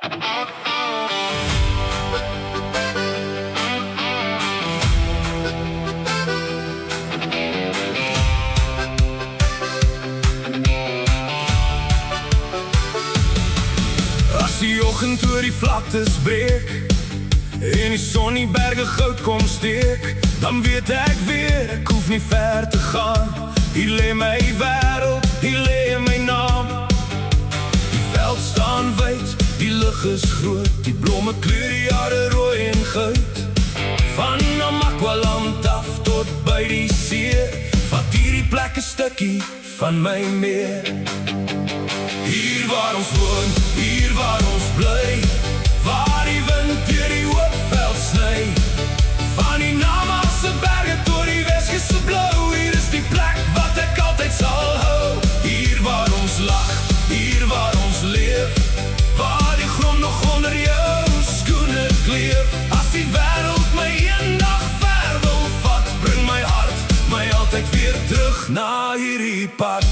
As die oggend oor die vlaktes breek en die son die berge goud kom steek, dan weet ek weer, ek hoef nie ver te gaan. Hier lê my wêreld, hier lê my naam. Die veld staan wyd, die lug is groot, die blomme kleur die jare rooi en goud. Van Namakwaland af tot by die see, vat hierdie plek 'n stukkie van my meer. Hier waar ons woon, hier waar ons bly, waar die wind deur die hoopveld sny. Van die Namasse berge tot die Weskusse blou, hier is die plek wat ek altyd sal hou. Hier waar ons lag, hier waar ons leef, waar die grond nog onder jou skoene kleef. As die wêreld my eendag ver wil vat, bring my hart my altyd weer terug na hierdie pad.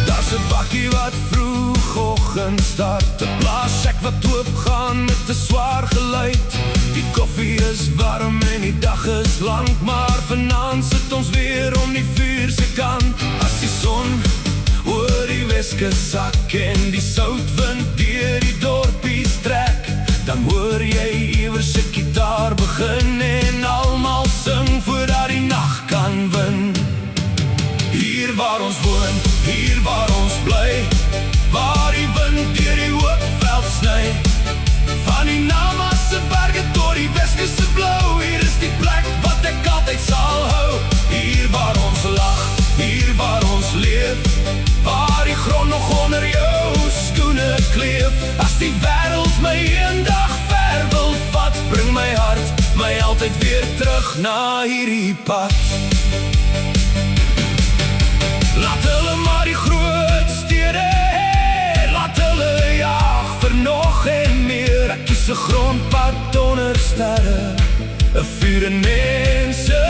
Daar's 'n bakkie wat vroegoggend start, 'n plaasjek wat oopgaan met 'n swaar geluid. Die koffie is warm en die dag is lank, maar vanaand sit ons weer om die vuur se kant. As die son oor die Weskus sak en die soutwind deur die dorpies trek, dan hoor jy iewers 'n gitaar begin en almal sing voordat die nag kan wen. Hier waar ons woon, hier waar ons bly, waar die wind deur die hoopveld sny. Van die Namasse berge tot die Weskusse blou, hier is die plek wat ek altyd sal hou. Hier waar ons lag, hier waar ons leef, waar die grond nog onder jou skoene kleef. As die wêreld my eendag ver wil vat, bring my hart my altyd weer terug na hierdie pad. Laat hulle maar die groot stede hê, laat hulle jaag vir nog en meer. Ek kies 'n grondpad onder sterre, 'n vuur en mense